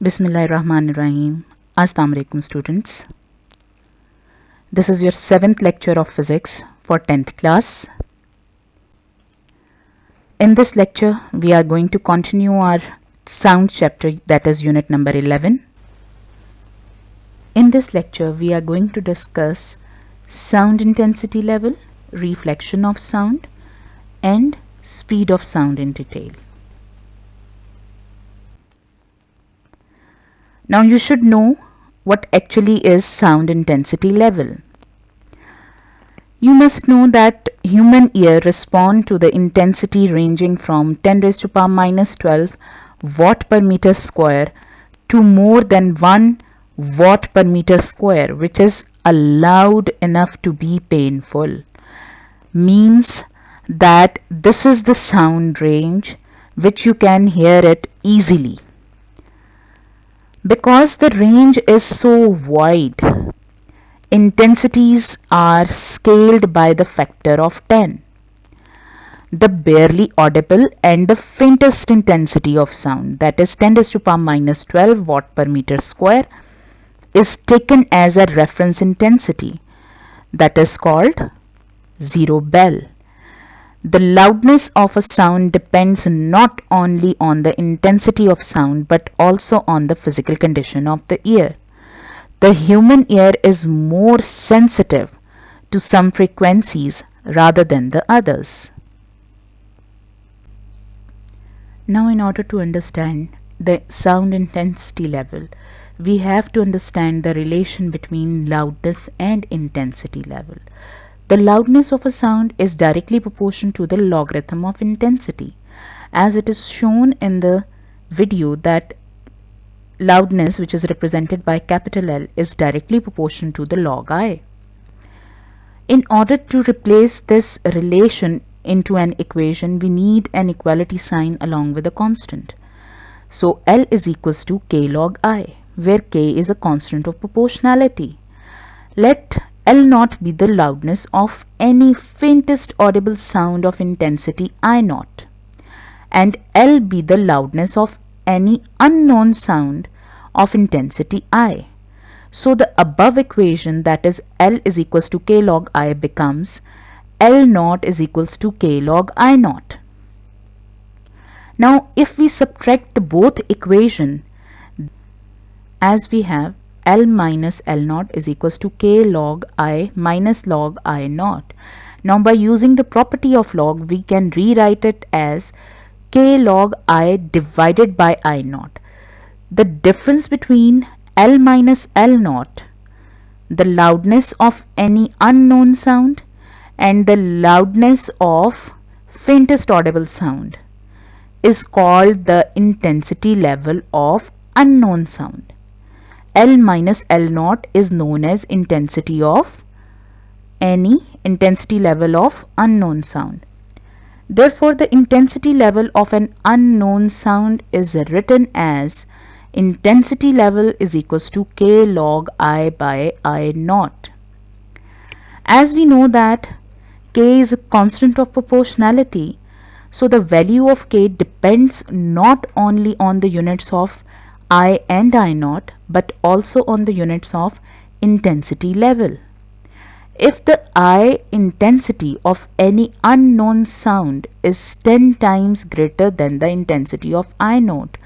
Bismillahirrahmanirrahim. Assalamu alaikum students. This is your 7th lecture of physics for 10th class. In this lecture, we are going to continue our sound chapter, that is unit number 11. In this lecture, we are going to discuss sound intensity level, reflection of sound, and speed of sound in detail. Now you should know what actually is sound intensity level. You must know that human ear respond to the intensity ranging from 10 raised to power minus 12 watt per meter square to more than 1 watt per meter square, which is loud enough to be painful. Means that this is the sound range which you can hear it easily. Because the range is so wide, intensities are scaled by the factor of 10. The barely audible and the faintest intensity of sound, that is 10 raised to power minus 12 watt per meter square, is taken as a reference intensity, that is called 0 bell. The loudness of a sound depends not only on the intensity of sound but also on the physical condition of the ear. The human ear is more sensitive to some frequencies rather than the others. Now, in order to understand the sound intensity level, we have to understand the relation between loudness and intensity level. The loudness of a sound is directly proportional to the logarithm of intensity, as it is shown in the video that loudness, which is represented by capital L, is directly proportional to the log I. In order to replace this relation into an equation, we need an equality sign along with a constant. So L is equals to K log I, where K is a constant of proportionality. Let L naught be the loudness of any faintest audible sound of intensity I naught, and L be the loudness of any unknown sound of intensity I. So the above equation, that is L is equals to K log I, becomes L naught is equals to K log I naught. Now if we subtract the both equation, as we have L minus L naught is equals to K log I minus log I naught. Now by using the property of log, we can rewrite it as K log I divided by I naught. The difference between L minus L naught, the loudness of any unknown sound, and the loudness of faintest audible sound, is called the intensity level of unknown sound. L minus L naught is known as intensity of any intensity level of unknown sound. Therefore, the intensity level of an unknown sound is written as intensity level is equals to K log I by I naught. As we know that K is a constant of proportionality, so the value of K depends not only on the units of I and I naught, but also on the units of intensity level. If the I intensity of any unknown sound is 10 times greater than the intensity of I naught,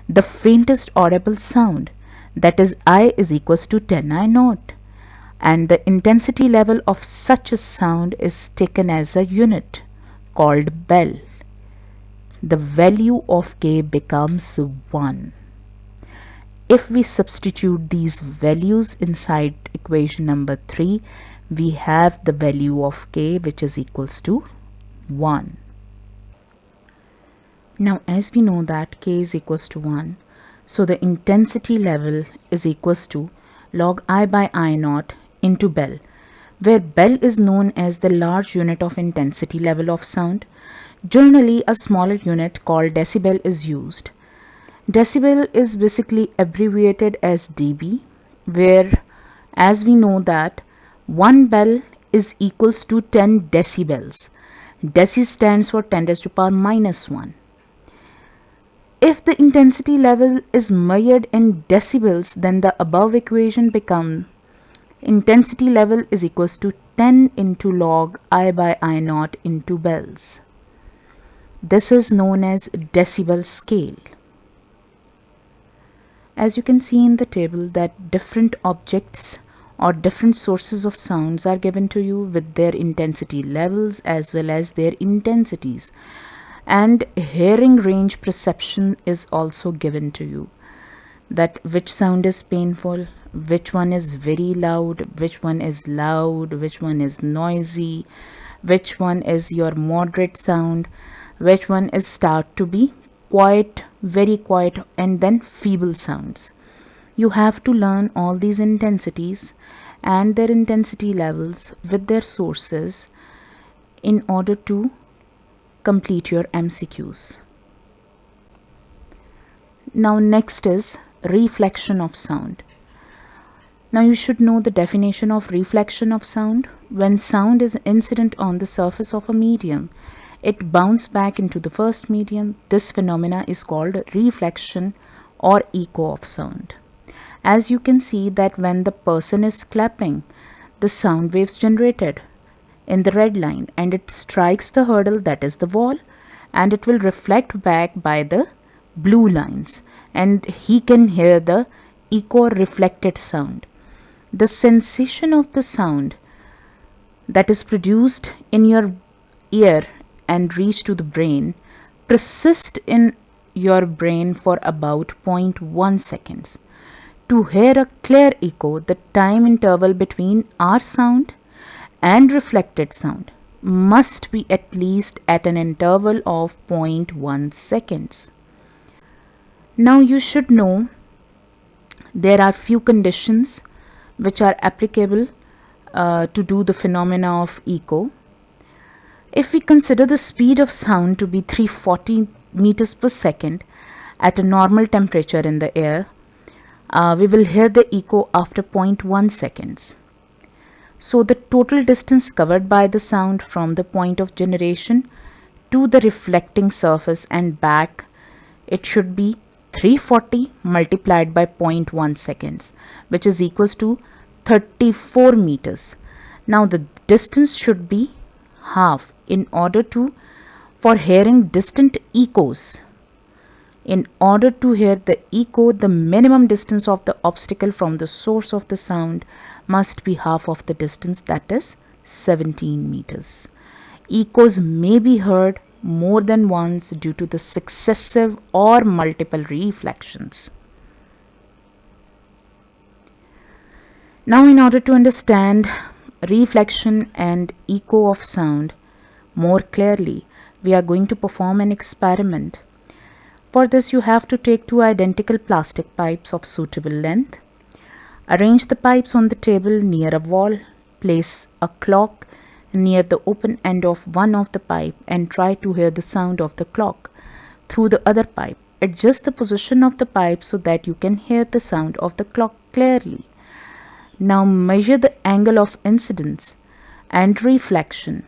the faintest audible sound, that is I is equals to 10 I naught, and the intensity level of such a sound is taken as a unit called bell. The value of K becomes 1. If we substitute these values inside equation number 3, we have the value of K, which is equals to 1. Now as we know that K is equals to 1, so the intensity level is equals to log I by I naught into bell, where bell is known as the large unit of intensity level of sound. Generally, a smaller unit called decibel is used. Decibel is basically abbreviated as dB, where as we know that 1 bell is equals to 10 decibels. Deci stands for 10 raised to power minus 1. If the intensity level is measured in decibels, then the above equation becomes intensity level is equals to 10 into log I by I naught into bells. This is known as decibel scale. As you can see in the table that different objects or different sources of sounds are given to you with their intensity levels as well as their intensities, and hearing range perception is also given to you, that which sound is painful, which one is very loud, which one is loud, which one is noisy, which one is your moderate sound, which one is start to be quiet, very quiet, and then feeble sounds. You have to learn all these intensities and their intensity levels with their sources in order to complete your MCQs. Now next is reflection of sound. Now you should know the definition of reflection of sound. When sound is incident on the surface of a medium, it bounces back into the first medium. This phenomena is called reflection or echo of sound. As you can see that when the person is clapping, the sound waves generated in the red line and it strikes the hurdle, that is the wall, and it will reflect back by the blue lines, and he can hear the echo reflected sound. The sensation of the sound that is produced in your ear and reach to the brain persist in your brain for about 0.1 seconds. To hear a clear echo, the time interval between our sound and reflected sound must be at least at an interval of 0.1 seconds. Now you should know there are few conditions which are applicable to do the phenomena of echo. If we consider the speed of sound to be 340 meters per second at a normal temperature in the air, we will hear the echo after 0.1 seconds. So the total distance covered by the sound from the point of generation to the reflecting surface and back, it should be 340 multiplied by 0.1 seconds, which is equals to 34 meters. Now the distance should be half in order to, for hearing distant echoes. In order to hear the echo, the minimum distance of the obstacle from the source of the sound must be half of the distance, that is 17 meters. Echoes may be heard more than once due to the successive or multiple reflections. Now, in order to understand reflection and echo of sound more clearly, we are going to perform an experiment. For this, you have to take two identical plastic pipes of suitable length. Arrange the pipes on the table near a wall. Place a clock near the open end of one of the pipe and try to hear the sound of the clock through the other pipe. Adjust the position of the pipe so that you can hear the sound of the clock clearly. Now measure the angle of incidence and reflection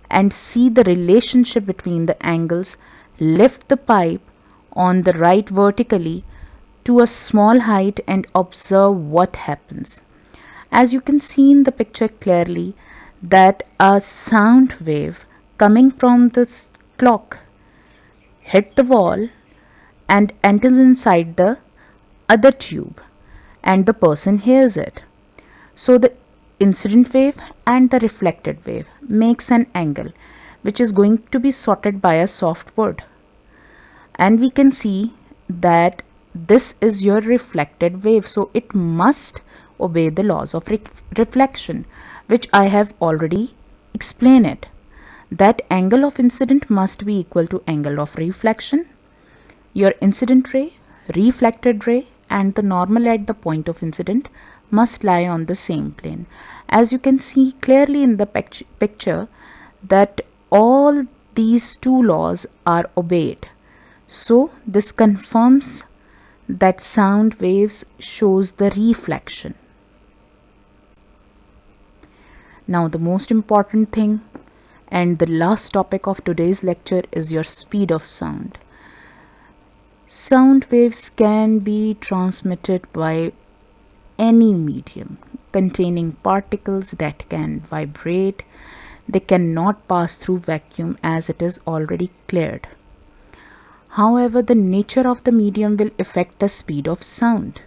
and see the relationship between the angles. Lift the pipe on the right vertically to a small height and observe what happens. As you can see in the picture clearly that a sound wave coming from the clock hit the wall and enters inside the other tube and the person hears it. So the incident wave and the reflected wave makes an angle which is going to be sorted by a soft wood. And we can see that this is your reflected wave, so it must obey the laws of reflection, which I have already explained it. That angle of incident must be equal to angle of reflection. Your incident ray, reflected ray, and the normal at the point of incident must lie on the same plane. As you can see clearly in the picture that all these two laws are obeyed. So this confirms that sound waves shows the reflection. Now the most important thing and the last topic of today's lecture is your speed of sound. Sound waves can be transmitted by any medium containing particles that can vibrate. They cannot pass through vacuum as it is already cleared. However, the nature of the medium will affect the speed of sound.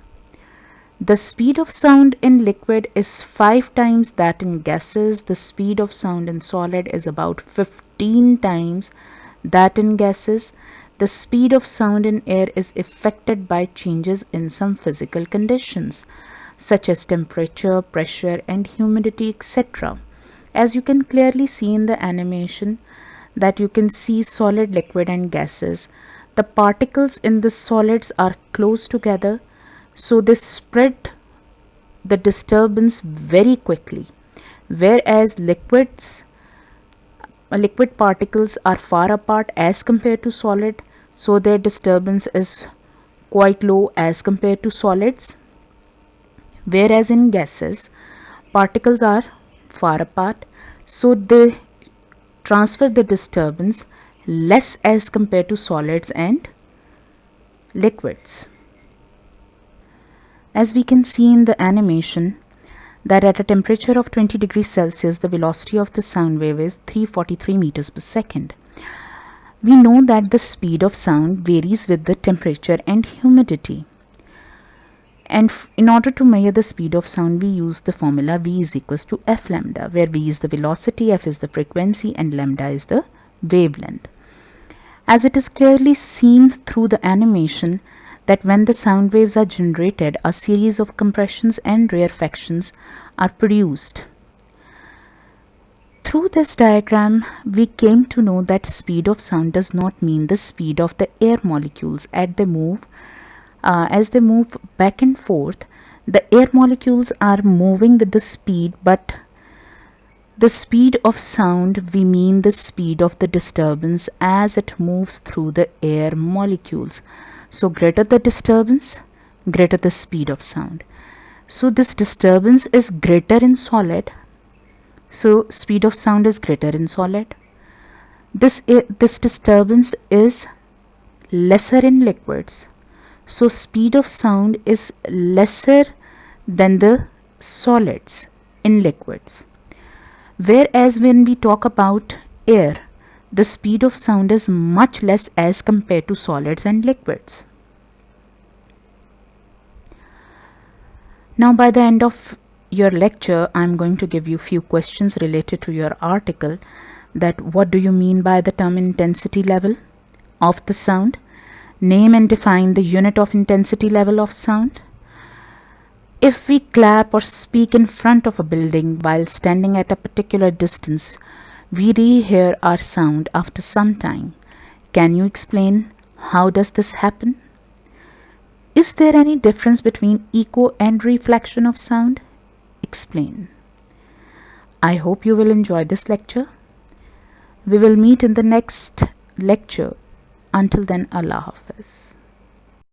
The speed of sound in liquid is 5 times that in gases. The speed of sound in solid is about 15 times that in gases. The speed of sound in air is affected by changes in some physical conditions such as temperature, pressure and humidity, etc. As you can clearly see in the animation that you can see solid, liquid and gases. The particles in the solids are close together, so they spread the disturbance very quickly, whereas liquid particles are far apart as compared to solid, so their disturbance is quite low as compared to solids. Whereas in gases, particles are far apart, so they transfer the disturbance less as compared to solids and liquids. As we can see in the animation that at a temperature of 20 degrees Celsius, the velocity of the sound wave is 343 meters per second. We know that the speed of sound varies with the temperature and humidity. And in order to measure the speed of sound, we use the formula V is equals to F lambda, where V is the velocity, F is the frequency, and lambda is the wavelength. As it is clearly seen through the animation that when the sound waves are generated, a series of compressions and rarefactions are produced. Through this diagram, we came to know that speed of sound does not mean the speed of the air molecules as they move back and forth. The air molecules are moving with the speed, but the speed of sound, we mean the speed of the disturbance as it moves through the air molecules. So greater the disturbance, greater the speed of sound. So this disturbance is greater in solid, so speed of sound is greater in solid. This disturbance is lesser in liquids, so speed of sound is lesser than the solids in liquids. Whereas when we talk about air, the speed of sound is much less as compared to solids and liquids. Now by the end of your lecture, I am going to give you few questions related to your article, that what do you mean by the term intensity level of the sound? Name and define the unit of intensity level of sound. If we clap or speak in front of a building while standing at a particular distance, we rehear our sound after some time. Can you explain how does this happen? Is there any difference between echo and reflection of sound? Explain. I hope you will enjoy this lecture. We will meet in the next lecture. Until then, Allah Hafiz.